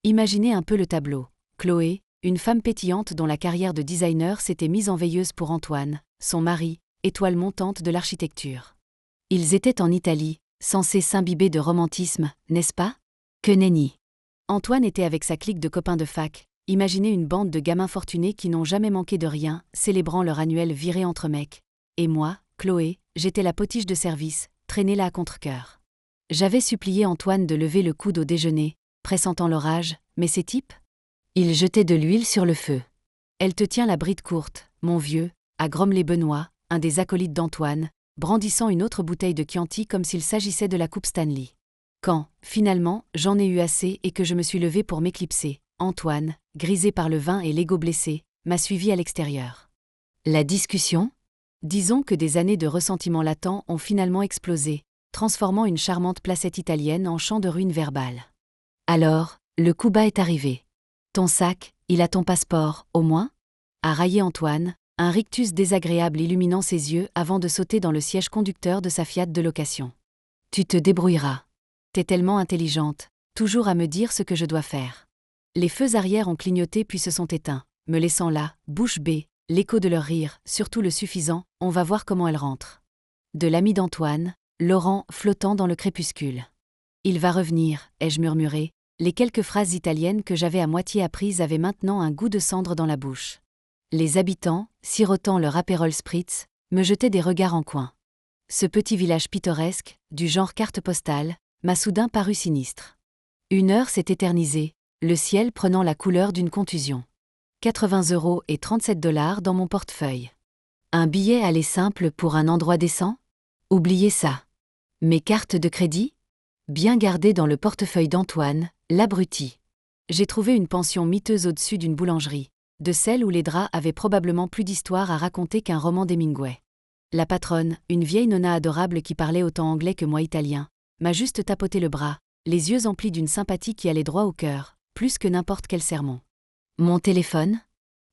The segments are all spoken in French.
Imaginez un peu le tableau. Chloé, une femme pétillante dont la carrière de designer s'était mise en veilleuse pour Antoine, son mari, étoile montante de l'architecture. Ils étaient en Italie, censés s'imbiber de romantisme, n'est-ce pas? Que nenni. Antoine était avec sa clique de copains de fac. Imaginez une bande de gamins fortunés qui n'ont jamais manqué de rien, célébrant leur annuel virée entre mecs. Et moi, Chloé, j'étais la potiche de service, traînée là à contre-cœur. J'avais supplié Antoine de lever le coude au déjeuner, pressentant l'orage, mais ces types? Ils jetaient de l'huile sur le feu. Elle te tient la bride courte, mon vieux, à Gromley-Benoît, un des acolytes d'Antoine, brandissant une autre bouteille de Chianti comme s'il s'agissait de la coupe Stanley. Quand, finalement, j'en ai eu assez et que je me suis levée pour m'éclipser, Antoine, grisé par le vin et l'ego blessé, m'a suivi à l'extérieur. La discussion? Disons que des années de ressentiment latent ont finalement explosé, transformant une charmante placette italienne en champ de ruines verbales. Alors, le coup bas est arrivé. Ton sac, il a ton passeport, au moins? A raillé Antoine, un rictus désagréable illuminant ses yeux avant de sauter dans le siège conducteur de sa Fiat de location. Tu te débrouilleras. T'es tellement intelligente, toujours à me dire ce que je dois faire. Les feux arrière ont clignoté puis se sont éteints, me laissant là, bouche bée, l'écho de leur rire, surtout le suffisant, on va voir comment elle rentre. De l'ami d'Antoine, Laurent flottant dans le crépuscule. Il va revenir, ai-je murmuré, les quelques phrases italiennes que j'avais à moitié apprises avaient maintenant un goût de cendre dans la bouche. Les habitants, sirotant leur Aperol Spritz, me jetaient des regards en coin. Ce petit village pittoresque, du genre carte postale, m'a soudain paru sinistre. Une heure s'est éternisée, le ciel prenant la couleur d'une contusion. 80 € et 37 $ dans mon portefeuille. Un billet aller simple pour un endroit décent? Oubliez ça. Mes cartes de crédit? Bien gardées dans le portefeuille d'Antoine, l'abruti. J'ai trouvé une pension miteuse au-dessus d'une boulangerie, de celle où les draps avaient probablement plus d'histoire à raconter qu'un roman d'Hemingway. La patronne, une vieille nonna adorable qui parlait autant anglais que moi italien, m'a juste tapoté le bras, les yeux emplis d'une sympathie qui allait droit au cœur, plus que n'importe quel sermon. Mon téléphone?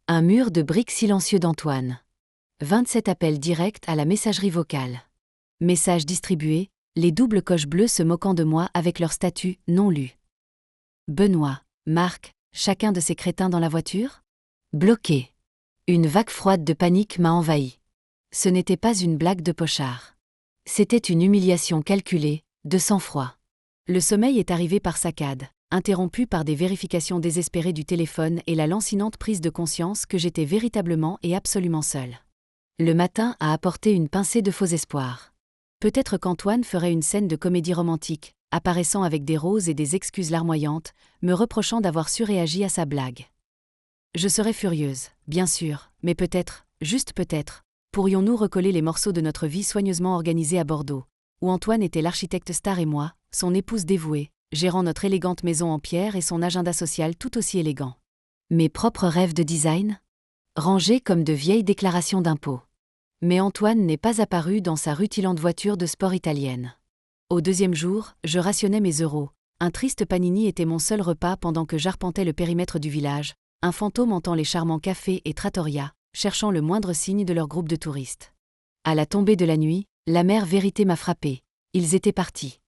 Un mur de briques silencieux d'Antoine. 27 appels directs à la messagerie vocale. Messages distribués, les doubles coches bleues se moquant de moi avec leur statut « non lu ». Benoît, Marc, chacun de ces crétins dans la voiture? Bloqué. Une vague froide de panique m'a envahi. Ce n'était pas une blague de pochard. C'était une humiliation calculée, de sang-froid. Le sommeil est arrivé par saccade, interrompu par des vérifications désespérées du téléphone et la lancinante prise de conscience que j'étais véritablement et absolument seule. Le matin a apporté une pincée de faux espoirs. Peut-être qu'Antoine ferait une scène de comédie romantique, apparaissant avec des roses et des excuses larmoyantes, me reprochant d'avoir surréagi à sa blague. Je serais furieuse, bien sûr, mais peut-être, juste peut-être, pourrions-nous recoller les morceaux de notre vie soigneusement organisés à Bordeaux, où Antoine était l'architecte star et moi, son épouse dévouée, gérant notre élégante maison en pierre et son agenda social tout aussi élégant. Mes propres rêves de design? Rangés comme de vieilles déclarations d'impôts. Mais Antoine n'est pas apparu dans sa rutilante voiture de sport italienne. Au deuxième jour, je rationnais mes euros. Un triste panini était mon seul repas pendant que j'arpentais le périmètre du village, un fantôme hantant les charmants cafés et trattoria, cherchant le moindre signe de leur groupe de touristes. À la tombée de la nuit, l'amère vérité m'a frappée. Ils étaient partis.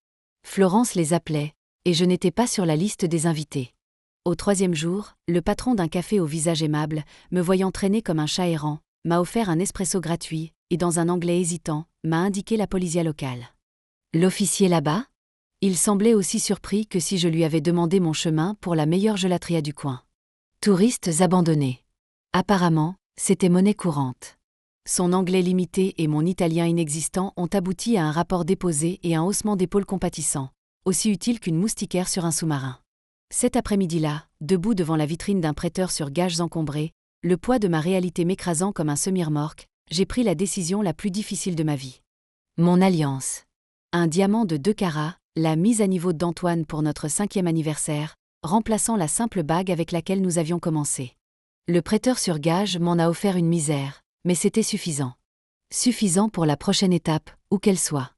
Florence les appelait, et je n'étais pas sur la liste des invités. Au troisième jour, le patron d'un café au visage aimable, me voyant traîner comme un chat errant, m'a offert un espresso gratuit, et dans un anglais hésitant, m'a indiqué la polizia locale. L'officier là-bas? Il semblait aussi surpris que si je lui avais demandé mon chemin pour la meilleure gelateria du coin. Touristes abandonnés. Apparemment, c'était monnaie courante. Son anglais limité et mon italien inexistant ont abouti à un rapport déposé et un haussement d'épaules compatissant, aussi utile qu'une moustiquaire sur un sous-marin. Cet après-midi-là, debout devant la vitrine d'un prêteur sur gages encombrés, le poids de ma réalité m'écrasant comme un semi-remorque, j'ai pris la décision la plus difficile de ma vie. Mon alliance. Un diamant de 2 carats, la mise à niveau d'Antoine pour notre 5e anniversaire, remplaçant la simple bague avec laquelle nous avions commencé. Le prêteur sur gage m'en a offert une misère, mais c'était suffisant. Suffisant pour la prochaine étape, où qu'elle soit.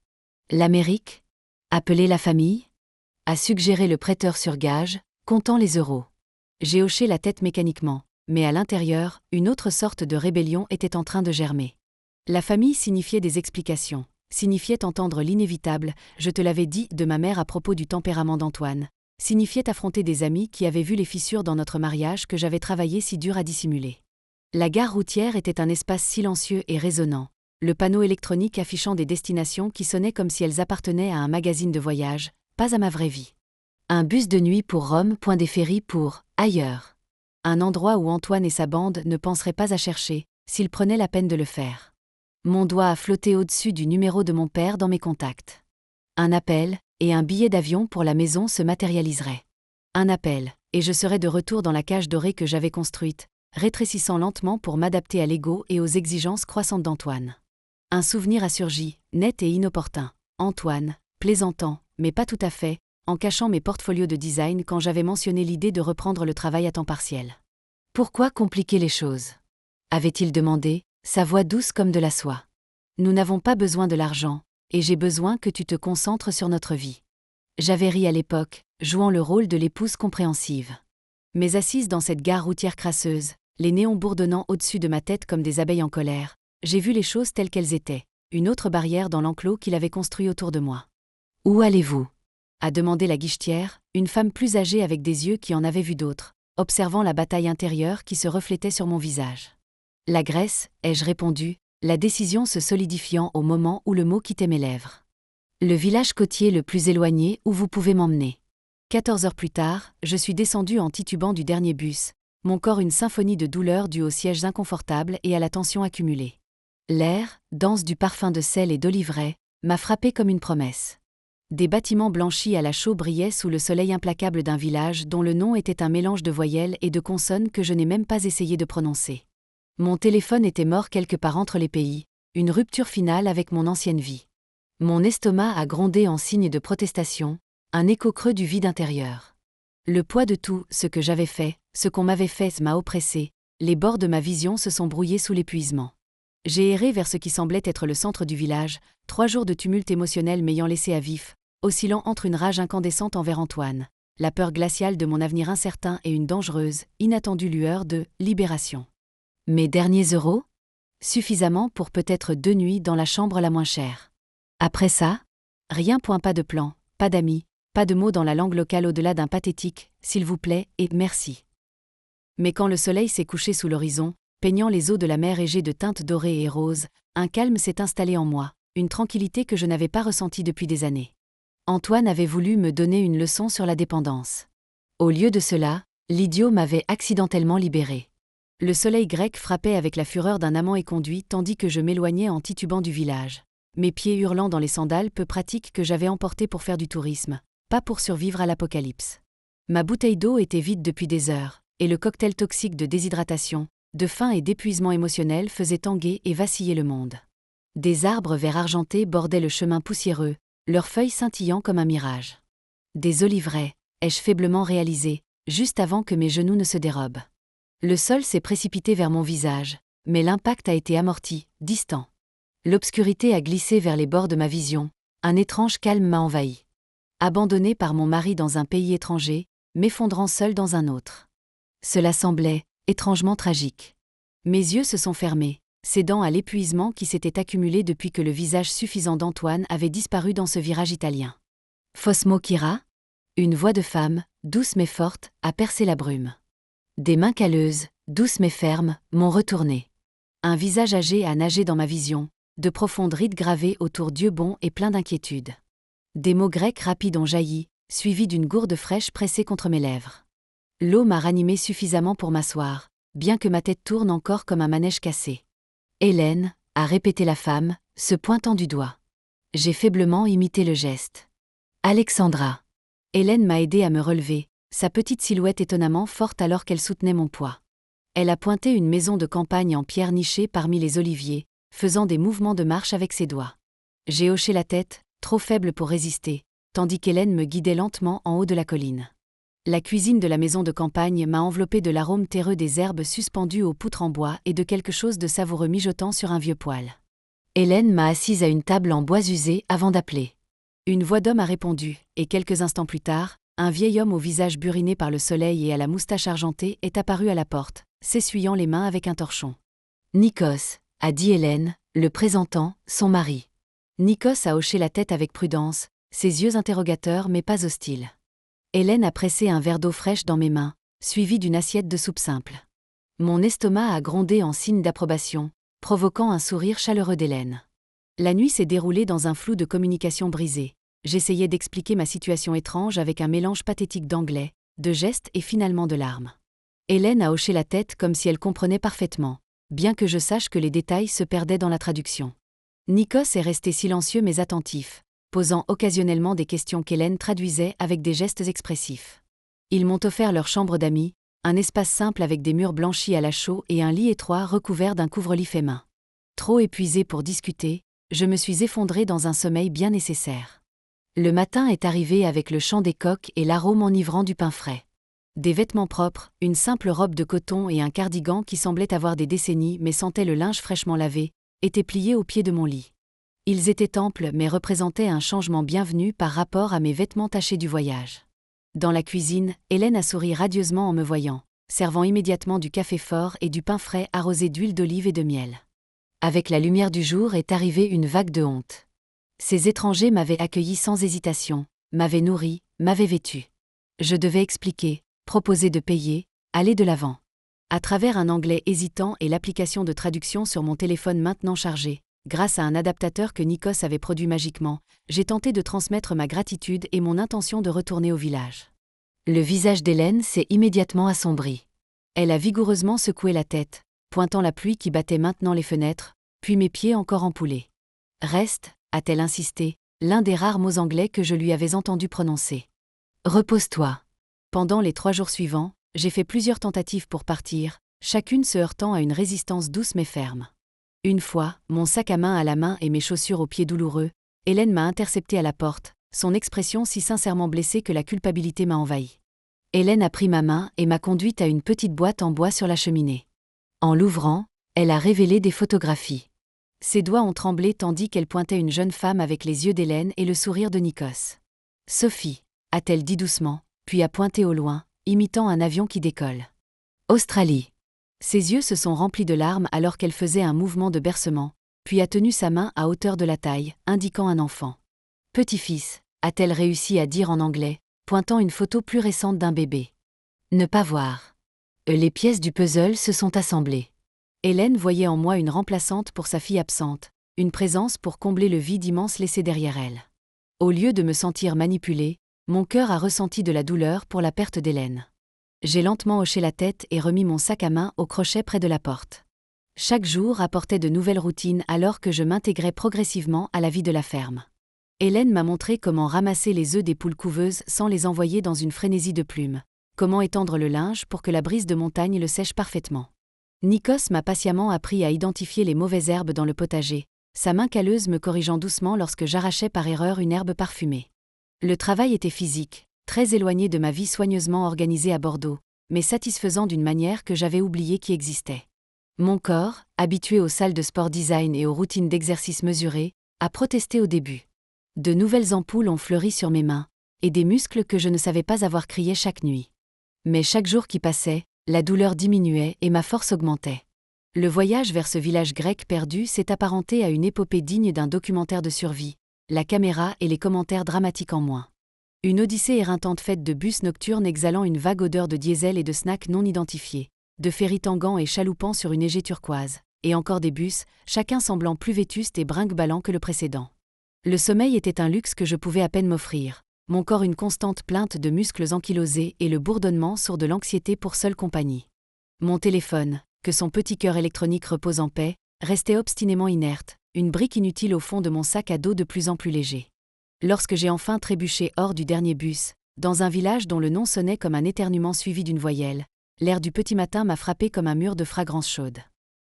L'Amérique? Appeler la famille? A suggéré le prêteur sur gage, comptant les euros. J'ai hoché la tête mécaniquement, mais à l'intérieur, une autre sorte de rébellion était en train de germer. La famille signifiait des explications, signifiait entendre l'inévitable, je te l'avais dit, de ma mère à propos du tempérament d'Antoine, signifiait affronter des amis qui avaient vu les fissures dans notre mariage que j'avais travaillé si dur à dissimuler. La gare routière était un espace silencieux et résonnant, le panneau électronique affichant des destinations qui sonnaient comme si elles appartenaient à un magazine de voyage, pas à ma vraie vie. Un bus de nuit pour Rome, point des ferries pour ailleurs. Un endroit où Antoine et sa bande ne penseraient pas à chercher, s'ils prenaient la peine de le faire. Mon doigt a flotté au-dessus du numéro de mon père dans mes contacts. Un appel, et un billet d'avion pour la maison se matérialiserait. Un appel, et je serais de retour dans la cage dorée que j'avais construite, rétrécissant lentement pour m'adapter à l'ego et aux exigences croissantes d'Antoine. Un souvenir a surgi, net et inopportun. Antoine, plaisantant, mais pas tout à fait, en cachant mes portfolios de design quand j'avais mentionné l'idée de reprendre le travail à temps partiel. Pourquoi compliquer les choses ? Avait-il demandé, sa voix douce comme de la soie. Nous n'avons pas besoin de l'argent, et j'ai besoin que tu te concentres sur notre vie. J'avais ri à l'époque, jouant le rôle de l'épouse compréhensive. Mais assise dans cette gare routière crasseuse, les néons bourdonnant au-dessus de ma tête comme des abeilles en colère, j'ai vu les choses telles qu'elles étaient, une autre barrière dans l'enclos qu'il avait construit autour de moi. « Où allez-vous » a demandé la guichetière, une femme plus âgée avec des yeux qui en avaient vu d'autres, observant la bataille intérieure qui se reflétait sur mon visage. « La Grèce » ai-je répondu, la décision se solidifiant au moment où le mot quittait mes lèvres. « Le village côtier le plus éloigné où vous pouvez m'emmener. » 14 heures plus tard, je suis descendu en titubant du dernier bus, mon corps une symphonie de douleur due aux sièges inconfortables et à la tension accumulée. L'air, dense du parfum de sel et d'oliveraie, m'a frappé comme une promesse. Des bâtiments blanchis à la chaux brillaient sous le soleil implacable d'un village dont le nom était un mélange de voyelles et de consonnes que je n'ai même pas essayé de prononcer. Mon téléphone était mort quelque part entre les pays, une rupture finale avec mon ancienne vie. Mon estomac a grondé en signe de protestation, un écho creux du vide intérieur. Le poids de tout ce que j'avais fait, ce qu'on m'avait fait m'a oppressé, les bords de ma vision se sont brouillés sous l'épuisement. J'ai erré vers ce qui semblait être le centre du village, 3 jours de tumulte émotionnel m'ayant laissé à vif, oscillant entre une rage incandescente envers Antoine, la peur glaciale de mon avenir incertain et une dangereuse, inattendue lueur de libération. Mes derniers euros ? Suffisamment pour peut-être 2 nuits dans la chambre la moins chère. Après ça ? Rien, point, pas de plan, pas d'amis, pas de mots dans la langue locale au-delà d'un pathétique « s'il vous plaît » et « merci ». Mais quand le soleil s'est couché sous l'horizon, peignant les eaux de la mer égée de teintes dorées et roses, un calme s'est installé en moi, une tranquillité que je n'avais pas ressentie depuis des années. Antoine avait voulu me donner une leçon sur la dépendance. Au lieu de cela, l'idiot m'avait accidentellement libéré. Le soleil grec frappait avec la fureur d'un amant éconduit tandis que je m'éloignais en titubant du village, mes pieds hurlant dans les sandales peu pratiques que j'avais emportées pour faire du tourisme, pas pour survivre à l'apocalypse. Ma bouteille d'eau était vide depuis des heures, et le cocktail toxique de déshydratation, de faim et d'épuisement émotionnel faisait tanguer et vaciller le monde. Des arbres verts argentés bordaient le chemin poussiéreux, leurs feuilles scintillant comme un mirage. Des oliveraies, ai-je faiblement réalisé, juste avant que mes genoux ne se dérobent. Le sol s'est précipité vers mon visage, mais l'impact a été amorti, distant. L'obscurité a glissé vers les bords de ma vision, un étrange calme m'a envahi. Abandonné par mon mari dans un pays étranger, m'effondrant seul dans un autre. Cela semblait étrangement tragique. Mes yeux se sont fermés, cédant à l'épuisement qui s'était accumulé depuis que le visage suffisant d'Antoine avait disparu dans ce virage italien. Fosmo Kira ? Une voix de femme, douce mais forte, a percé la brume. Des mains calleuses, douces mais fermes, m'ont retourné. Un visage âgé a nagé dans ma vision, de profondes rides gravées autour d'yeux bons et pleins d'inquiétude. Des mots grecs rapides ont jailli, suivis d'une gourde fraîche pressée contre mes lèvres. L'eau m'a ranimé suffisamment pour m'asseoir, bien que ma tête tourne encore comme un manège cassé. Hélène, a répété la femme, se pointant du doigt. J'ai faiblement imité le geste. Alexandra. Hélène m'a aidé à me relever, sa petite silhouette étonnamment forte alors qu'elle soutenait mon poids. Elle a pointé une maison de campagne en pierre nichée parmi les oliviers, faisant des mouvements de marche avec ses doigts. J'ai hoché la tête, trop faible pour résister, tandis qu'Hélène me guidait lentement en haut de la colline. La cuisine de la maison de campagne m'a enveloppé de l'arôme terreux des herbes suspendues aux poutres en bois et de quelque chose de savoureux mijotant sur un vieux poêle. Hélène m'a assise à une table en bois usé avant d'appeler. Une voix d'homme a répondu, et quelques instants plus tard, un vieil homme au visage buriné par le soleil et à la moustache argentée est apparu à la porte, s'essuyant les mains avec un torchon. Nikos, a dit Hélène, le présentant, son mari. Nikos a hoché la tête avec prudence, ses yeux interrogateurs mais pas hostiles. Hélène a pressé un verre d'eau fraîche dans mes mains, suivi d'une assiette de soupe simple. Mon estomac a grondé en signe d'approbation, provoquant un sourire chaleureux d'Hélène. La nuit s'est déroulée dans un flou de communication brisé. J'essayais d'expliquer ma situation étrange avec un mélange pathétique d'anglais, de gestes et finalement de larmes. Hélène a hoché la tête comme si elle comprenait parfaitement, bien que je sache que les détails se perdaient dans la traduction. Nikos est resté silencieux mais attentif, posant occasionnellement des questions qu'Hélène traduisait avec des gestes expressifs. Ils m'ont offert leur chambre d'amis, un espace simple avec des murs blanchis à la chaux et un lit étroit recouvert d'un couvre-lit fait main. Trop épuisée pour discuter, je me suis effondrée dans un sommeil bien nécessaire. Le matin est arrivé avec le chant des coqs et l'arôme enivrant du pain frais. Des vêtements propres, une simple robe de coton et un cardigan qui semblait avoir des décennies mais sentait le linge fraîchement lavé, étaient pliés au pied de mon lit. Ils étaient amples mais représentaient un changement bienvenu par rapport à mes vêtements tachés du voyage. Dans la cuisine, Hélène a souri radieusement en me voyant, servant immédiatement du café fort et du pain frais arrosé d'huile d'olive et de miel. Avec la lumière du jour est arrivée une vague de honte. Ces étrangers m'avaient accueilli sans hésitation, m'avaient nourri, m'avaient vêtu. Je devais expliquer, proposer de payer, aller de l'avant. À travers un anglais hésitant et l'application de traduction sur mon téléphone maintenant chargé, grâce à un adaptateur que Nikos avait produit magiquement, j'ai tenté de transmettre ma gratitude et mon intention de retourner au village. Le visage d'Hélène s'est immédiatement assombri. Elle a vigoureusement secoué la tête, pointant la pluie qui battait maintenant les fenêtres, puis mes pieds encore empoulés. « Reste », a-t-elle insisté, l'un des rares mots anglais que je lui avais entendu prononcer. « Repose-toi ». Pendant les 3 jours suivants, j'ai fait plusieurs tentatives pour partir, chacune se heurtant à une résistance douce mais ferme. Une fois, mon sac à main à la main et mes chaussures aux pieds douloureux, Hélène m'a intercepté à la porte, son expression si sincèrement blessée que la culpabilité m'a envahi. Hélène a pris ma main et m'a conduite à une petite boîte en bois sur la cheminée. En l'ouvrant, elle a révélé des photographies. Ses doigts ont tremblé tandis qu'elle pointait une jeune femme avec les yeux d'Hélène et le sourire de Nikos. « Sophie », a-t-elle dit doucement, puis a pointé au loin, imitant un avion qui décolle. « Australie ». Ses yeux se sont remplis de larmes alors qu'elle faisait un mouvement de bercement, puis a tenu sa main à hauteur de la taille, indiquant un enfant. « Petit-fils », a-t-elle réussi à dire en anglais, pointant une photo plus récente d'un bébé. « Ne pas voir. » Les pièces du puzzle se sont assemblées. Hélène voyait en moi une remplaçante pour sa fille absente, une présence pour combler le vide immense laissé derrière elle. Au lieu de me sentir manipulée, mon cœur a ressenti de la douleur pour la perte d'Hélène. J'ai lentement hoché la tête et remis mon sac à main au crochet près de la porte. Chaque jour apportait de nouvelles routines alors que je m'intégrais progressivement à la vie de la ferme. Hélène m'a montré comment ramasser les œufs des poules couveuses sans les envoyer dans une frénésie de plumes, comment étendre le linge pour que la brise de montagne le sèche parfaitement. Nikos m'a patiemment appris à identifier les mauvaises herbes dans le potager, sa main calleuse me corrigeant doucement lorsque j'arrachais par erreur une herbe parfumée. Le travail était physique, très éloigné de ma vie soigneusement organisée à Bordeaux, mais satisfaisant d'une manière que j'avais oublié qui existait. Mon corps, habitué aux salles de sport design et aux routines d'exercice mesurées, a protesté au début. De nouvelles ampoules ont fleuri sur mes mains, et des muscles que je ne savais pas avoir crié chaque nuit. Mais chaque jour qui passait, la douleur diminuait et ma force augmentait. Le voyage vers ce village grec perdu s'est apparenté à une épopée digne d'un documentaire de survie, la caméra et les commentaires dramatiques en moins. Une odyssée éreintante faite de bus nocturnes exhalant une vague odeur de diesel et de snacks non identifiés, de ferries tanguant et chaloupant sur une égée turquoise, et encore des bus, chacun semblant plus vétuste et brinque-ballant que le précédent. Le sommeil était un luxe que je pouvais à peine m'offrir, mon corps une constante plainte de muscles ankylosés et le bourdonnement sourd de l'anxiété pour seule compagnie. Mon téléphone, que son petit cœur électronique repose en paix, restait obstinément inerte, une brique inutile au fond de mon sac à dos de plus en plus léger. Lorsque j'ai enfin trébuché hors du dernier bus, dans un village dont le nom sonnait comme un éternuement suivi d'une voyelle, l'air du petit matin m'a frappé comme un mur de fragrance chaude.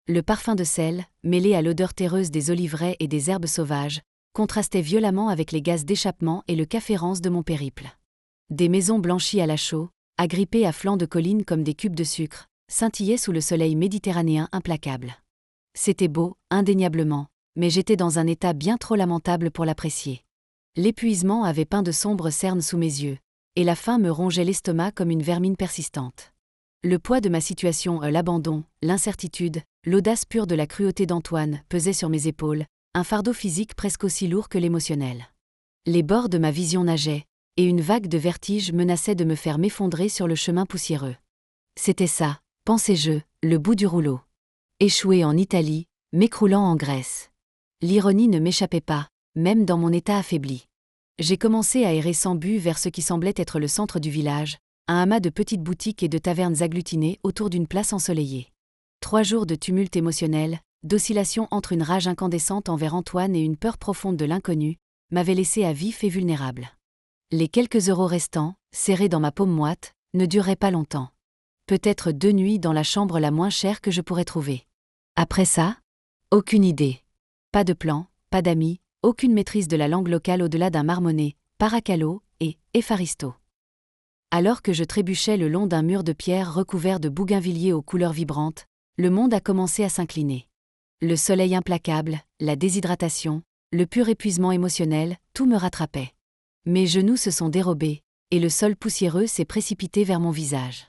Le parfum de sel, mêlé à l'odeur terreuse des oliveraies et des herbes sauvages, contrastait violemment avec les gaz d'échappement et le café rance de mon périple. Des maisons blanchies à la chaux, agrippées à flancs de collines comme des cubes de sucre, scintillaient sous le soleil méditerranéen implacable. C'était beau, indéniablement, mais j'étais dans un état bien trop lamentable pour l'apprécier. L'épuisement avait peint de sombres cernes sous mes yeux, et la faim me rongeait l'estomac comme une vermine persistante. Le poids de ma situation, l'abandon, l'incertitude, l'audace pure de la cruauté d'Antoine pesaient sur mes épaules, un fardeau physique presque aussi lourd que l'émotionnel. Les bords de ma vision nageaient, et une vague de vertige menaçait de me faire m'effondrer sur le chemin poussiéreux. C'était ça, pensais-je, le bout du rouleau. Échouer en Italie, m'écroulant en Grèce. L'ironie ne m'échappait pas, même dans mon état affaibli. J'ai commencé à errer sans but vers ce qui semblait être le centre du village, un amas de petites boutiques et de tavernes agglutinées autour d'une place ensoleillée. 3 jours de tumulte émotionnel, d'oscillation entre une rage incandescente envers Antoine et une peur profonde de l'inconnu, m'avaient laissé à vif et vulnérable. Les quelques euros restants, serrés dans ma paume moite, ne dureraient pas longtemps. Peut-être 2 nuits dans la chambre la moins chère que je pourrais trouver. Après ça, aucune idée. Pas de plan, pas d'amis, aucune maîtrise de la langue locale au-delà d'un marmonnet, paracalo et efaristo. Alors que je trébuchais le long d'un mur de pierre recouvert de bougainvilliers aux couleurs vibrantes, le monde a commencé à s'incliner. Le soleil implacable, la déshydratation, le pur épuisement émotionnel, tout me rattrapait. Mes genoux se sont dérobés, et le sol poussiéreux s'est précipité vers mon visage.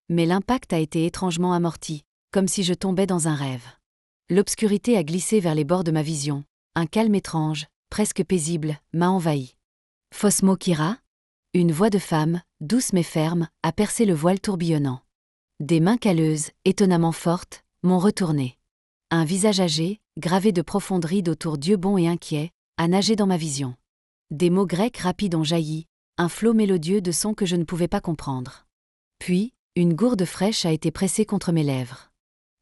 Mais l'impact a été étrangement amorti, comme si je tombais dans un rêve. L'obscurité a glissé vers les bords de ma vision, un calme étrange, presque paisible, m'a envahi. Fosmo Kira? Une voix de femme, douce mais ferme, a percé le voile tourbillonnant. Des mains calleuses, étonnamment fortes, m'ont retourné. Un visage âgé, gravé de profondes rides autour d'yeux bons et inquiets, a nagé dans ma vision. Des mots grecs rapides ont jailli, un flot mélodieux de sons que je ne pouvais pas comprendre. Puis, une gourde fraîche a été pressée contre mes lèvres.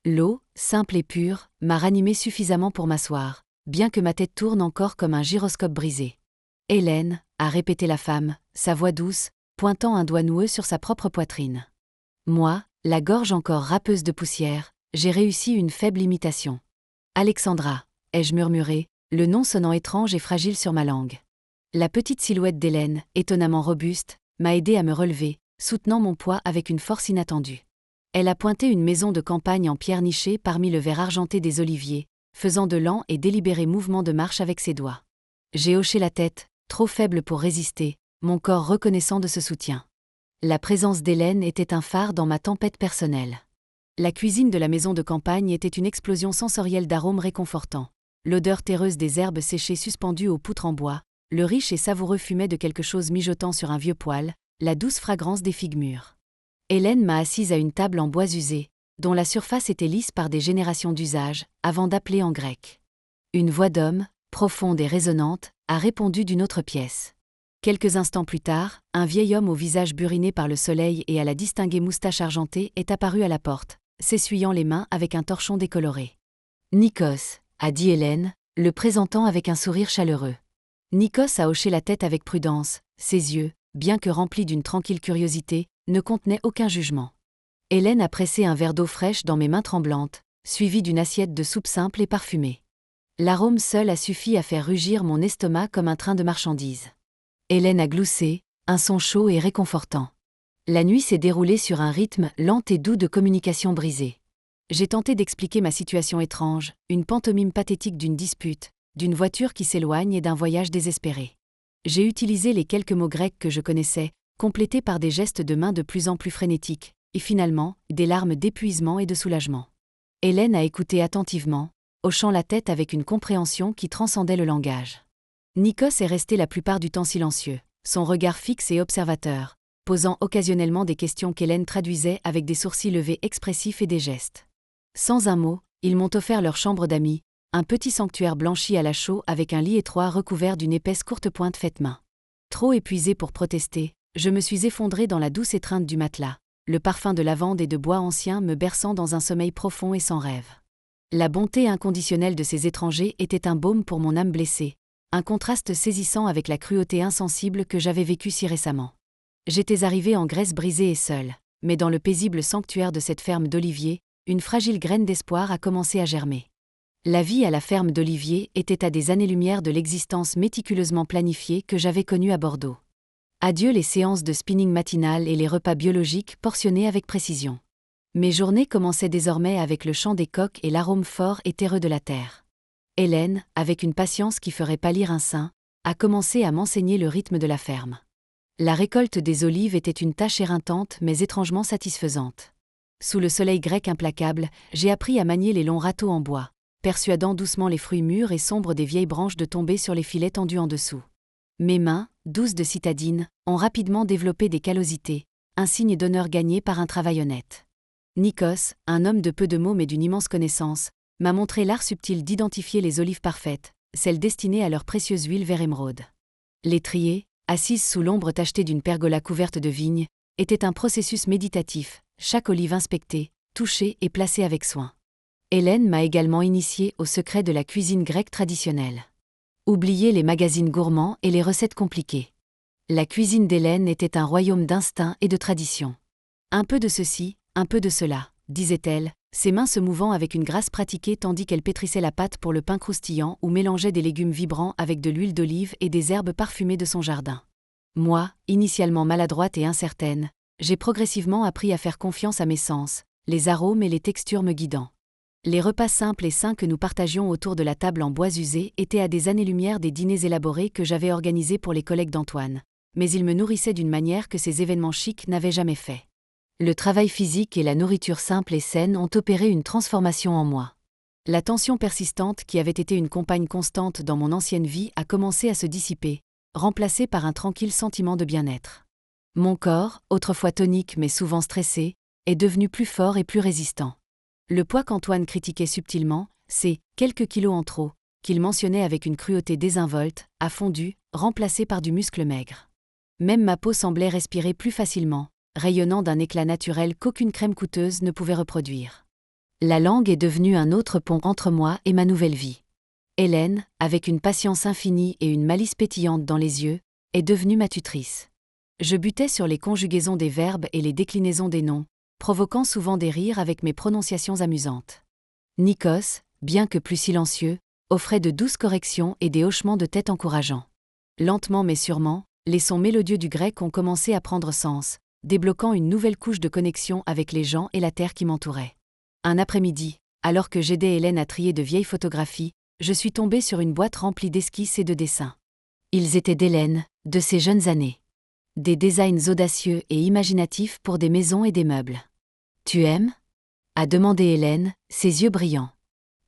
L'eau, simple et pure, m'a ranimé suffisamment pour m'asseoir, bien que ma tête tourne encore comme un gyroscope brisé. Hélène, a répété la femme, sa voix douce, pointant un doigt noueux sur sa propre poitrine. Moi, la gorge encore râpeuse de poussière, j'ai réussi une faible imitation. Alexandra, ai-je murmuré, le nom sonnant étrange et fragile sur ma langue. La petite silhouette d'Hélène, étonnamment robuste, m'a aidé à me relever, soutenant mon poids avec une force inattendue. Elle a pointé une maison de campagne en pierre nichée parmi le verre argenté des oliviers, faisant de lents et délibérés mouvements de marche avec ses doigts. J'ai hoché la tête, trop faible pour résister, mon corps reconnaissant de ce soutien. La présence d'Hélène était un phare dans ma tempête personnelle. La cuisine de la maison de campagne était une explosion sensorielle d'arômes réconfortants. L'odeur terreuse des herbes séchées suspendues aux poutres en bois, le riche et savoureux fumet de quelque chose mijotant sur un vieux poêle, la douce fragrance des figues mûres. Hélène m'a assise à une table en bois usé, dont la surface était lisse par des générations d'usage, avant d'appeler en grec. Une voix d'homme, profonde et résonnante, a répondu d'une autre pièce. Quelques instants plus tard, un vieil homme au visage buriné par le soleil et à la distinguée moustache argentée est apparu à la porte, s'essuyant les mains avec un torchon décoloré. « Nikos », a dit Hélène, le présentant avec un sourire chaleureux. Nikos a hoché la tête avec prudence, ses yeux, bien que remplis d'une tranquille curiosité, ne contenaient aucun jugement. Hélène a pressé un verre d'eau fraîche dans mes mains tremblantes, suivi d'une assiette de soupe simple et parfumée. L'arôme seul a suffi à faire rugir mon estomac comme un train de marchandises. Hélène a gloussé, un son chaud et réconfortant. La nuit s'est déroulée sur un rythme lent et doux de communication brisée. J'ai tenté d'expliquer ma situation étrange, une pantomime pathétique d'une dispute, d'une voiture qui s'éloigne et d'un voyage désespéré. J'ai utilisé les quelques mots grecs que je connaissais, complétés par des gestes de main de plus en plus frénétiques, et finalement, des larmes d'épuisement et de soulagement. Hélène a écouté attentivement, hochant la tête avec une compréhension qui transcendait le langage. Nikos est resté la plupart du temps silencieux, son regard fixe et observateur, posant occasionnellement des questions qu'Hélène traduisait avec des sourcils levés expressifs et des gestes. Sans un mot, ils m'ont offert leur chambre d'amis, un petit sanctuaire blanchi à la chaux avec un lit étroit recouvert d'une épaisse courtepointe faite main. Trop épuisé pour protester, je me suis effondré dans la douce étreinte du matelas, le parfum de lavande et de bois ancien me berçant dans un sommeil profond et sans rêve. La bonté inconditionnelle de ces étrangers était un baume pour mon âme blessée, un contraste saisissant avec la cruauté insensible que j'avais vécue si récemment. J'étais arrivé en Grèce brisée et seule, mais dans le paisible sanctuaire de cette ferme d'oliviers, une fragile graine d'espoir a commencé à germer. La vie à la ferme d'oliviers était à des années-lumière de l'existence méticuleusement planifiée que j'avais connue à Bordeaux. Adieu les séances de spinning matinales et les repas biologiques portionnés avec précision. Mes journées commençaient désormais avec le chant des coqs et l'arôme fort et terreux de la terre. Hélène, avec une patience qui ferait pâlir un saint, a commencé à m'enseigner le rythme de la ferme. La récolte des olives était une tâche éreintante mais étrangement satisfaisante. Sous le soleil grec implacable, j'ai appris à manier les longs râteaux en bois, persuadant doucement les fruits mûrs et sombres des vieilles branches de tomber sur les filets tendus en dessous. Mes mains, douces de citadine, ont rapidement développé des callosités, un signe d'honneur gagné par un travail honnête. Nikos, un homme de peu de mots mais d'une immense connaissance, m'a montré l'art subtil d'identifier les olives parfaites, celles destinées à leur précieuse huile vert émeraude. Les trier, assises sous l'ombre tachetée d'une pergola couverte de vignes, était un processus méditatif, chaque olive inspectée, touchée et placée avec soin. Hélène m'a également initiée aux secrets de la cuisine grecque traditionnelle. Oubliez les magazines gourmands et les recettes compliquées. La cuisine d'Hélène était un royaume d'instinct et de tradition. Un peu de ceci, un peu de cela, disait-elle, ses mains se mouvant avec une grâce pratiquée tandis qu'elle pétrissait la pâte pour le pain croustillant ou mélangeait des légumes vibrants avec de l'huile d'olive et des herbes parfumées de son jardin. Moi, initialement maladroite et incertaine, j'ai progressivement appris à faire confiance à mes sens, les arômes et les textures me guidant. Les repas simples et sains que nous partagions autour de la table en bois usé étaient à des années-lumière des dîners élaborés que j'avais organisés pour les collègues d'Antoine, mais ils me nourrissaient d'une manière que ces événements chics n'avaient jamais fait. Le travail physique et la nourriture simple et saine ont opéré une transformation en moi. La tension persistante qui avait été une compagne constante dans mon ancienne vie a commencé à se dissiper, remplacée par un tranquille sentiment de bien-être. Mon corps, autrefois tonique mais souvent stressé, est devenu plus fort et plus résistant. Le poids qu'Antoine critiquait subtilement, c'est « quelques kilos en trop », qu'il mentionnait avec une cruauté désinvolte, a fondu, remplacé par du muscle maigre. Même ma peau semblait respirer plus facilement, rayonnant d'un éclat naturel qu'aucune crème coûteuse ne pouvait reproduire. La langue est devenue un autre pont entre moi et ma nouvelle vie. Hélène, avec une patience infinie et une malice pétillante dans les yeux, est devenue ma tutrice. Je butais sur les conjugaisons des verbes et les déclinaisons des noms, provoquant souvent des rires avec mes prononciations amusantes. Nikos, bien que plus silencieux, offrait de douces corrections et des hochements de tête encourageants. Lentement mais sûrement, les sons mélodieux du grec ont commencé à prendre sens, débloquant une nouvelle couche de connexion avec les gens et la terre qui m'entourait. Un après-midi, alors que j'aidais Hélène à trier de vieilles photographies, je suis tombée sur une boîte remplie d'esquisses et de dessins. Ils étaient d'Hélène, de ses jeunes années. Des designs audacieux et imaginatifs pour des maisons et des meubles. « Tu aimes ?» a demandé Hélène, ses yeux brillants.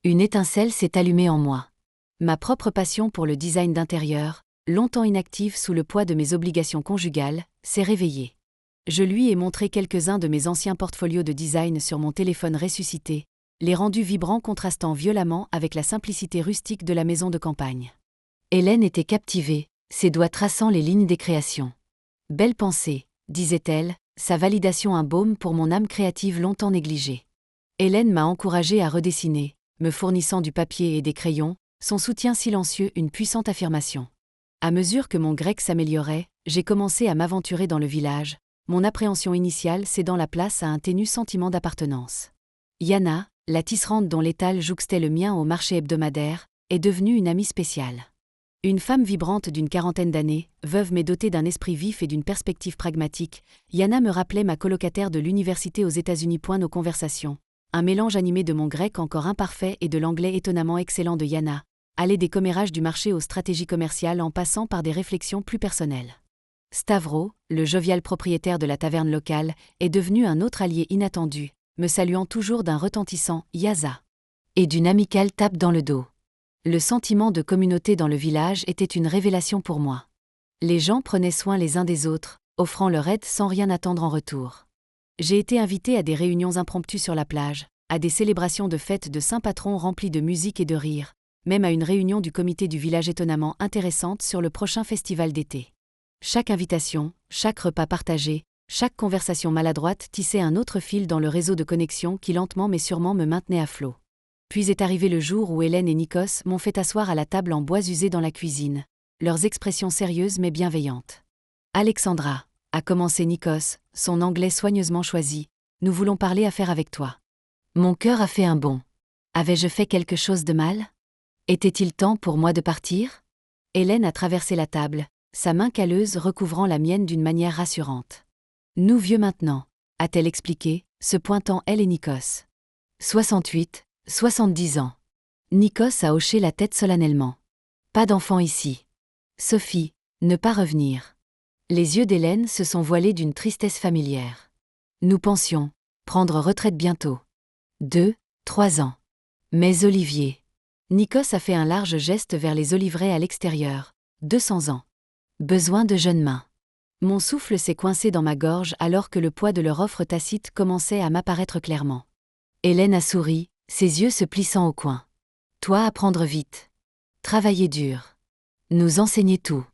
Une étincelle s'est allumée en moi. Ma propre passion pour le design d'intérieur, longtemps inactive sous le poids de mes obligations conjugales, s'est réveillée. Je lui ai montré quelques-uns de mes anciens portfolios de design sur mon téléphone ressuscité, les rendus vibrants contrastant violemment avec la simplicité rustique de la maison de campagne. Hélène était captivée, ses doigts traçant les lignes des créations. « Belle pensée », disait-elle, sa validation un baume pour mon âme créative longtemps négligée. Hélène m'a encouragée à redessiner, me fournissant du papier et des crayons, son soutien silencieux une puissante affirmation. À mesure que mon grec s'améliorait, j'ai commencé à m'aventurer dans le village, mon appréhension initiale cédant la place à un ténu sentiment d'appartenance. Yana, la tisserande dont l'étal jouxtait le mien au marché hebdomadaire, est devenue une amie spéciale. Une femme vibrante d'une quarantaine d'années, veuve mais dotée d'un esprit vif et d'une perspective pragmatique, Yana me rappelait ma colocataire de l'université aux États-Unis. Nos conversations, un mélange animé de mon grec encore imparfait et de l'anglais étonnamment excellent de Yana, allaient des commérages du marché aux stratégies commerciales en passant par des réflexions plus personnelles. Stavro, le jovial propriétaire de la taverne locale, est devenu un autre allié inattendu, me saluant toujours d'un retentissant « Yaza » et d'une amicale tape dans le dos. Le sentiment de communauté dans le village était une révélation pour moi. Les gens prenaient soin les uns des autres, offrant leur aide sans rien attendre en retour. J'ai été invitée à des réunions impromptues sur la plage, à des célébrations de fêtes de Saint-Patron remplies de musique et de rire, même à une réunion du comité du village étonnamment intéressante sur le prochain festival d'été. Chaque invitation, chaque repas partagé, chaque conversation maladroite tissait un autre fil dans le réseau de connexion qui lentement mais sûrement me maintenait à flot. Puis est arrivé le jour où Hélène et Nikos m'ont fait asseoir à la table en bois usé dans la cuisine, leurs expressions sérieuses mais bienveillantes. « Alexandra », a commencé Nikos, son anglais soigneusement choisi, « nous voulons parler affaires avec toi. » Mon cœur a fait un bond. Avais-je fait quelque chose de mal ? Était-il temps pour moi de partir ? Hélène a traversé la table, sa main calleuse recouvrant la mienne d'une manière rassurante. « Nous vieux maintenant », a-t-elle expliqué, se pointant elle et Nikos. 68, 70 ans. Nikos a hoché la tête solennellement. Pas d'enfant ici. Sophie, ne pas revenir. Les yeux d'Hélène se sont voilés d'une tristesse familière. Nous pensions prendre retraite bientôt. 2, 3 ans. Mais Olivier. Nikos a fait un large geste vers les oliveraies à l'extérieur. 200 ans. Besoin de jeunes mains. Mon souffle s'est coincé dans ma gorge alors que le poids de leur offre tacite commençait à m'apparaître clairement. Hélène a souri, ses yeux se plissant au coin. Toi apprendre vite. Travailler dur. Nous enseigner tout.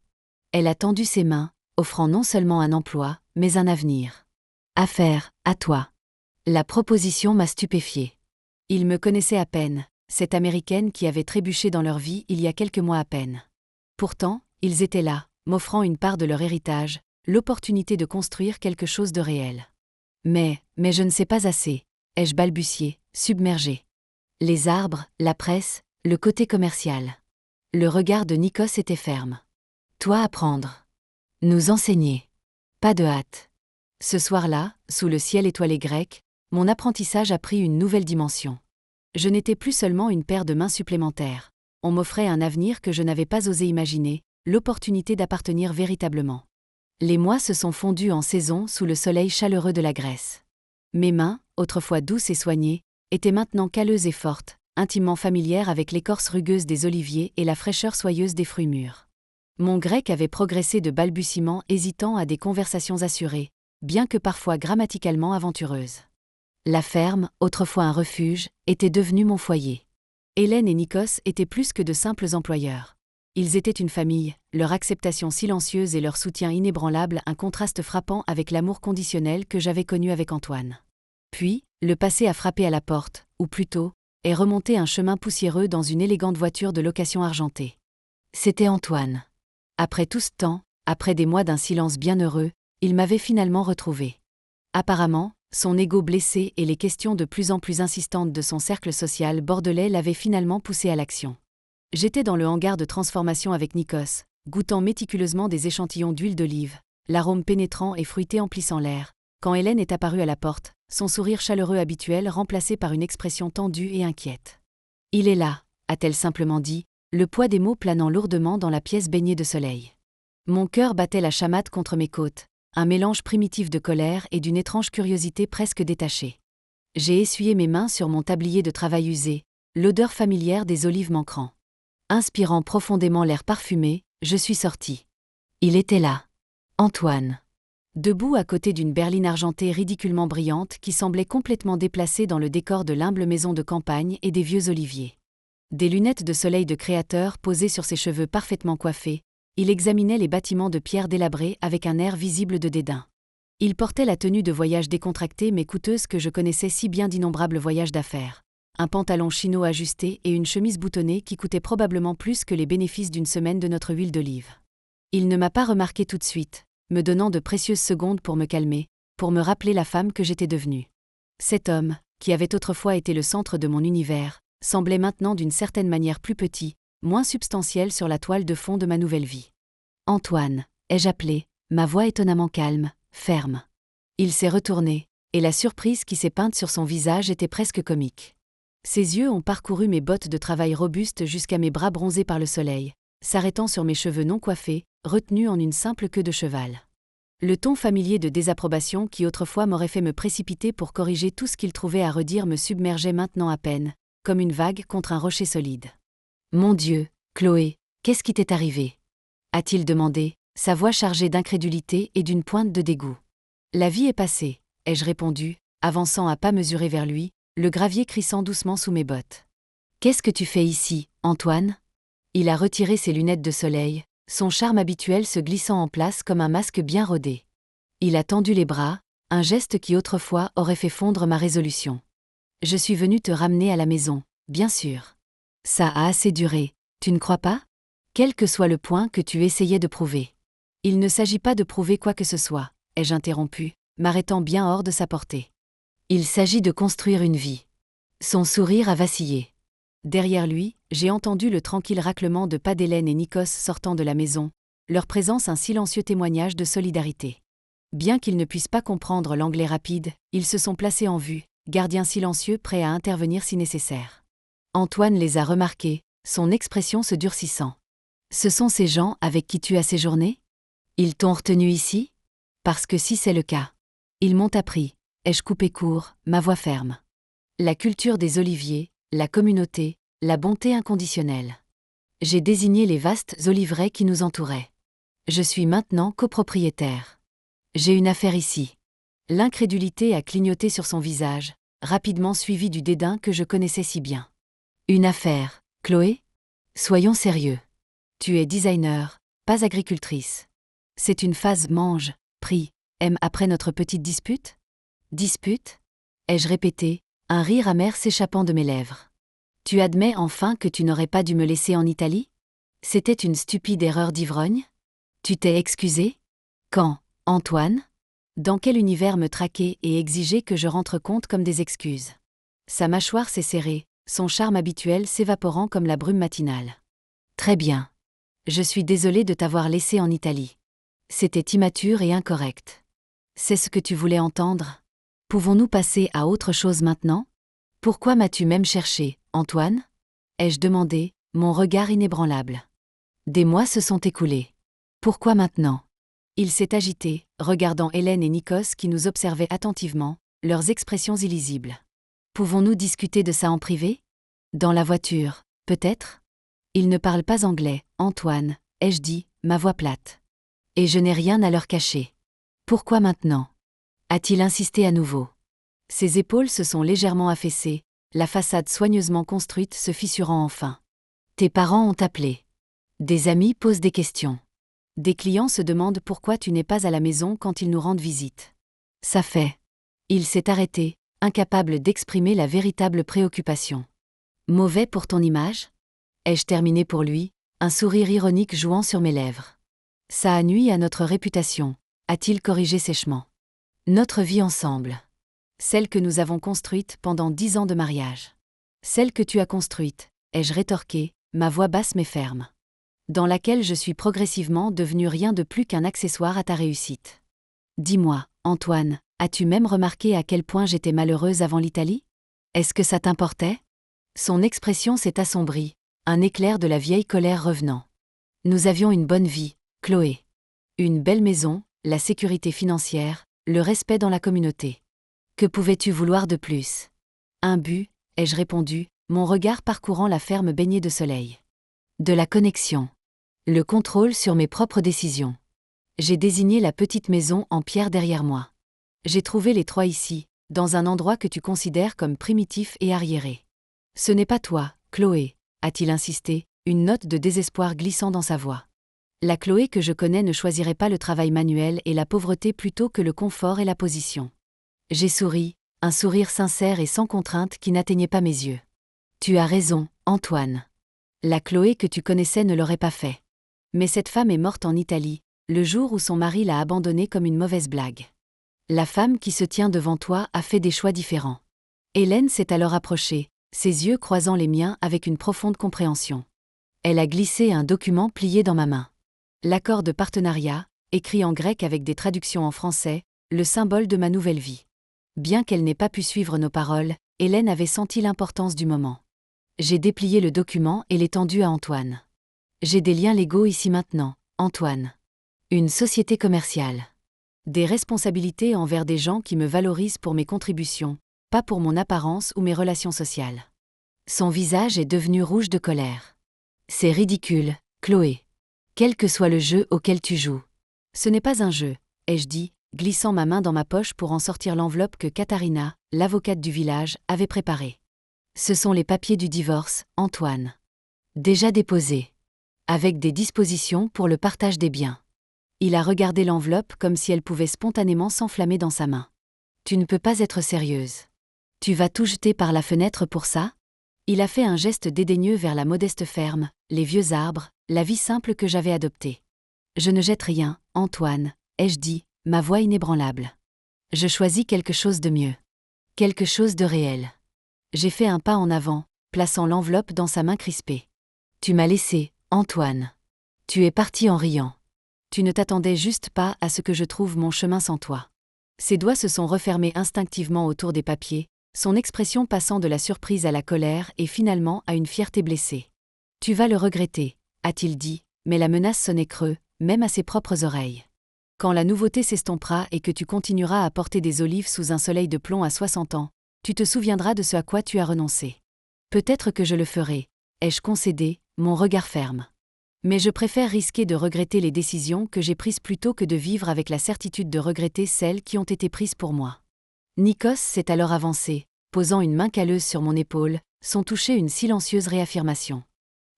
Elle a tendu ses mains, offrant non seulement un emploi, mais un avenir. Affaire, à toi. La proposition m'a stupéfiée. Ils me connaissaient à peine, cette Américaine qui avait trébuché dans leur vie il y a quelques mois à peine. Pourtant, ils étaient là, m'offrant une part de leur héritage, l'opportunité de construire quelque chose de réel. Mais je ne sais pas assez, ai-je balbutié, submergé. Les arbres, la presse, le côté commercial. Le regard de Nikos était ferme. Toi apprendre. Nous enseigner. Pas de hâte. Ce soir-là, sous le ciel étoilé grec, mon apprentissage a pris une nouvelle dimension. Je n'étais plus seulement une paire de mains supplémentaires. On m'offrait un avenir que je n'avais pas osé imaginer, l'opportunité d'appartenir véritablement. Les mois se sont fondus en saison sous le soleil chaleureux de la Grèce. Mes mains, autrefois douces et soignées, étaient maintenant calleuses et fortes, intimement familières avec l'écorce rugueuse des oliviers et la fraîcheur soyeuse des fruits mûrs. Mon grec avait progressé de balbutiements hésitants à des conversations assurées, bien que parfois grammaticalement aventureuses. La ferme, autrefois un refuge, était devenue mon foyer. Hélène et Nikos étaient plus que de simples employeurs. Ils étaient une famille, leur acceptation silencieuse et leur soutien inébranlable un contraste frappant avec l'amour conditionnel que j'avais connu avec Antoine. Puis, le passé a frappé à la porte, ou plutôt, est remonté un chemin poussiéreux dans une élégante voiture de location argentée. C'était Antoine. Après tout ce temps, après des mois d'un silence bienheureux, il m'avait finalement retrouvé. Apparemment, son ego blessé et les questions de plus en plus insistantes de son cercle social bordelais l'avaient finalement poussé à l'action. J'étais dans le hangar de transformation avec Nikos, goûtant méticuleusement des échantillons d'huile d'olive, l'arôme pénétrant et fruité emplissant l'air, quand Hélène est apparue à la porte, son sourire chaleureux habituel remplacé par une expression tendue et inquiète. « Il est là », a-t-elle simplement dit, le poids des mots planant lourdement dans la pièce baignée de soleil. Mon cœur battait la chamade contre mes côtes, un mélange primitif de colère et d'une étrange curiosité presque détachée. J'ai essuyé mes mains sur mon tablier de travail usé, l'odeur familière des olives manquant. Inspirant profondément l'air parfumé, je suis sortie. Il était là. Antoine. Debout à côté d'une berline argentée ridiculement brillante qui semblait complètement déplacée dans le décor de l'humble maison de campagne et des vieux oliviers. Des lunettes de soleil de créateur posées sur ses cheveux parfaitement coiffés, il examinait les bâtiments de pierre délabrés avec un air visible de dédain. Il portait la tenue de voyage décontractée mais coûteuse que je connaissais si bien d'innombrables voyages d'affaires. Un pantalon chino ajusté et une chemise boutonnée qui coûtaient probablement plus que les bénéfices d'une semaine de notre huile d'olive. Il ne m'a pas remarqué tout de suite, me donnant de précieuses secondes pour me calmer, pour me rappeler la femme que j'étais devenue. Cet homme, qui avait autrefois été le centre de mon univers, semblait maintenant d'une certaine manière plus petit, moins substantiel sur la toile de fond de ma nouvelle vie. Antoine, ai-je appelé, ma voix étonnamment calme, ferme. Il s'est retourné, et la surprise qui s'est peinte sur son visage était presque comique. Ses yeux ont parcouru mes bottes de travail robustes jusqu'à mes bras bronzés par le soleil, s'arrêtant sur mes cheveux non coiffés, retenus en une simple queue de cheval. Le ton familier de désapprobation qui autrefois m'aurait fait me précipiter pour corriger tout ce qu'il trouvait à redire me submergeait maintenant à peine, comme une vague contre un rocher solide. « Mon Dieu, Chloé, qu'est-ce qui t'est arrivé ?» a-t-il demandé, sa voix chargée d'incrédulité et d'une pointe de dégoût. « La vie est passée », ai-je répondu, avançant à pas mesurés vers lui, le gravier crissant doucement sous mes bottes. « Qu'est-ce que tu fais ici, Antoine ?» Il a retiré ses lunettes de soleil, son charme habituel se glissant en place comme un masque bien rodé. Il a tendu les bras, un geste qui autrefois aurait fait fondre ma résolution. « Je suis venu te ramener à la maison, bien sûr. Ça a assez duré, tu ne crois pas ? Quel que soit le point que tu essayais de prouver. » « Il ne s'agit pas de prouver quoi que ce soit, » ai-je interrompu, m'arrêtant bien hors de sa portée. « Il s'agit de construire une vie. » Son sourire a vacillé. Derrière lui, j'ai entendu le tranquille raclement de pas d'Hélène et Nikos sortant de la maison, leur présence un silencieux témoignage de solidarité. Bien qu'ils ne puissent pas comprendre l'anglais rapide, ils se sont placés en vue, gardiens silencieux prêts à intervenir si nécessaire. Antoine les a remarqués, son expression se durcissant. « Ce sont ces gens avec qui tu as séjourné ? Ils t'ont retenu ici ? Parce que si c'est le cas. Ils m'ont appris, ai-je coupé court, ma voix ferme. La culture des oliviers, la communauté, la bonté inconditionnelle. J'ai désigné les vastes oliveraies qui nous entouraient. Je suis maintenant copropriétaire. J'ai une affaire ici. L'incrédulité a clignoté sur son visage, rapidement suivi du dédain que je connaissais si bien. Une affaire, Chloé? Soyons sérieux. Tu es designer, pas agricultrice. C'est une phase mange, prie, aime après notre petite dispute? Dispute? Ai-je répété, un rire amer s'échappant de mes lèvres. Tu admets enfin que tu n'aurais pas dû me laisser en Italie? C'était une stupide erreur d'ivrogne? Tu t'es excusé? Quand, Antoine? Dans quel univers me traquer et exiger que je rentre compte comme des excuses? Sa mâchoire s'est serrée, son charme habituel s'évaporant comme la brume matinale. Très bien. Je suis désolée de t'avoir laissé en Italie. C'était immature et incorrect. C'est ce que tu voulais entendre? Pouvons-nous passer à autre chose maintenant? Pourquoi m'as-tu même cherché, Antoine? Ai-je demandé, mon regard inébranlable. Des mois se sont écoulés. Pourquoi maintenant? Il s'est agité, regardant Hélène et Nikos qui nous observaient attentivement, leurs expressions illisibles. Pouvons-nous discuter de ça en privé? Dans la voiture, peut-être? Ils ne parlent pas anglais, Antoine, ai-je dit, ma voix plate. Et je n'ai rien à leur cacher. Pourquoi maintenant? A-t-il insisté à nouveau? Ses épaules se sont légèrement affaissées, la façade soigneusement construite se fissurant enfin. Tes parents ont appelé. Des amis posent des questions. Des clients se demandent pourquoi tu n'es pas à la maison quand ils nous rendent visite. Ça fait. Il s'est arrêté, incapable d'exprimer la véritable préoccupation. Mauvais pour ton image? Ai-je terminé pour lui, un sourire ironique jouant sur mes lèvres. Ça a nui à notre réputation, a-t-il corrigé sèchement. Notre vie ensemble. Celle que nous avons construite pendant 10 ans de mariage. Celle que tu as construite, ai-je rétorqué, ma voix basse mais ferme. Dans laquelle je suis progressivement devenu rien de plus qu'un accessoire à ta réussite. Dis-moi, Antoine, as-tu même remarqué à quel point j'étais malheureuse avant l'Italie? Est-ce que ça t'importait? Son expression s'est assombrie, un éclair de la vieille colère revenant. Nous avions une bonne vie, Chloé. Une belle maison, la sécurité financière, le respect dans la communauté. Que pouvais-tu vouloir de plus? Un but, ai-je répondu, mon regard parcourant la ferme baignée de soleil. De la connexion. Le contrôle sur mes propres décisions. J'ai désigné la petite maison en pierre derrière moi. J'ai trouvé les 3 ici, dans un endroit que tu considères comme primitif et arriéré. Ce n'est pas toi, Chloé, a-t-il insisté, une note de désespoir glissant dans sa voix. La Chloé que je connais ne choisirait pas le travail manuel et la pauvreté plutôt que le confort et la position. J'ai souri, un sourire sincère et sans contrainte qui n'atteignait pas mes yeux. Tu as raison, Antoine. La Chloé que tu connaissais ne l'aurait pas fait. Mais cette femme est morte en Italie, le jour où son mari l'a abandonnée comme une mauvaise blague. La femme qui se tient devant toi a fait des choix différents. Hélène s'est alors approchée, ses yeux croisant les miens avec une profonde compréhension. Elle a glissé un document plié dans ma main. L'accord de partenariat, écrit en grec avec des traductions en français, le symbole de ma nouvelle vie. Bien qu'elle n'ait pas pu suivre nos paroles, Hélène avait senti l'importance du moment. J'ai déplié le document et l'ai tendu à Antoine. J'ai des liens légaux ici maintenant, Antoine. Une société commerciale. Des responsabilités envers des gens qui me valorisent pour mes contributions, pas pour mon apparence ou mes relations sociales. Son visage est devenu rouge de colère. C'est ridicule, Chloé. Quel que soit le jeu auquel tu joues. Ce n'est pas un jeu, ai-je dit, glissant ma main dans ma poche pour en sortir l'enveloppe que Katharina, l'avocate du village, avait préparée. Ce sont les papiers du divorce, Antoine. Déjà déposés. Avec des dispositions pour le partage des biens. Il a regardé l'enveloppe comme si elle pouvait spontanément s'enflammer dans sa main. Tu ne peux pas être sérieuse. Tu vas tout jeter par la fenêtre pour ça? Il a fait un geste dédaigneux vers la modeste ferme, les vieux arbres, la vie simple que j'avais adoptée. Je ne jette rien, Antoine, ai-je dit, ma voix inébranlable. Je choisis quelque chose de mieux. Quelque chose de réel. J'ai fait un pas en avant, plaçant l'enveloppe dans sa main crispée. Tu m'as laissé, Antoine. Tu es parti en riant. Tu ne t'attendais juste pas à ce que je trouve mon chemin sans toi. Ses doigts se sont refermés instinctivement autour des papiers, son expression passant de la surprise à la colère et finalement à une fierté blessée. Tu vas le regretter, a-t-il dit, mais la menace sonnait creux, même à ses propres oreilles. Quand la nouveauté s'estompera et que tu continueras à porter des olives sous un soleil de plomb à 60 ans, tu te souviendras de ce à quoi tu as renoncé. Peut-être que je le ferai, ai-je concédé, mon regard ferme. Mais je préfère risquer de regretter les décisions que j'ai prises plutôt que de vivre avec la certitude de regretter celles qui ont été prises pour moi. Nikos s'est alors avancé, posant une main calleuse sur mon épaule, son toucher une silencieuse réaffirmation.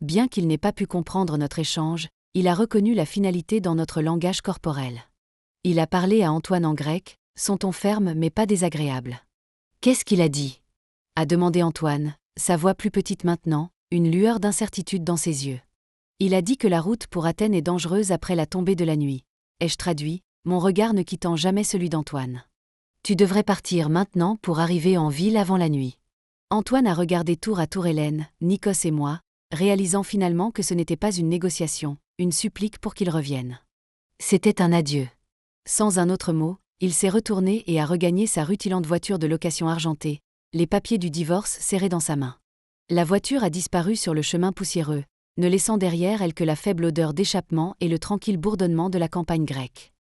Bien qu'il n'ait pas pu comprendre notre échange, il a reconnu la finalité dans notre langage corporel. Il a parlé à Antoine en grec, son ton ferme mais pas désagréable. « Qu'est-ce qu'il a dit ?» a demandé Antoine, sa voix plus petite maintenant, une lueur d'incertitude dans ses yeux. Il a dit que la route pour Athènes est dangereuse après la tombée de la nuit. Ai-je traduit, mon regard ne quittant jamais celui d'Antoine. Tu devrais partir maintenant pour arriver en ville avant la nuit. Antoine a regardé tour à tour Hélène, Nikos et moi, réalisant finalement que ce n'était pas une négociation, une supplique pour qu'il revienne. C'était un adieu. Sans un autre mot, il s'est retourné et a regagné sa rutilante voiture de location argentée, les papiers du divorce serrés dans sa main. La voiture a disparu sur le chemin poussiéreux, ne laissant derrière elle que la faible odeur d'échappement et le tranquille bourdonnement de la campagne grecque.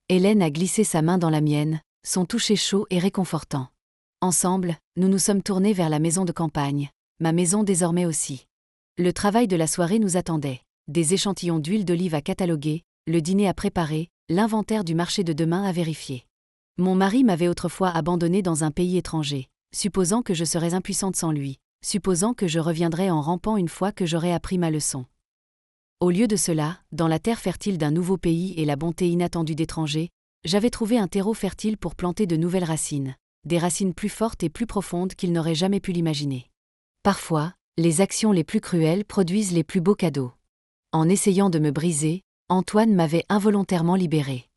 Hélène a glissé sa main dans la mienne, son toucher chaud et réconfortant. Ensemble, nous nous sommes tournés vers la maison de campagne, ma maison désormais aussi. Le travail de la soirée nous attendait, des échantillons d'huile d'olive à cataloguer, le dîner à préparer, l'inventaire du marché de demain à vérifier. Mon mari m'avait autrefois abandonnée dans un pays étranger, supposant que je serais impuissante sans lui, supposant que je reviendrais en rampant une fois que j'aurais appris ma leçon. Au lieu de cela, dans la terre fertile d'un nouveau pays et la bonté inattendue d'étrangers, j'avais trouvé un terreau fertile pour planter de nouvelles racines, des racines plus fortes et plus profondes qu'il n'aurait jamais pu l'imaginer. Parfois, les actions les plus cruelles produisent les plus beaux cadeaux. En essayant de me briser, Antoine m'avait involontairement libérée.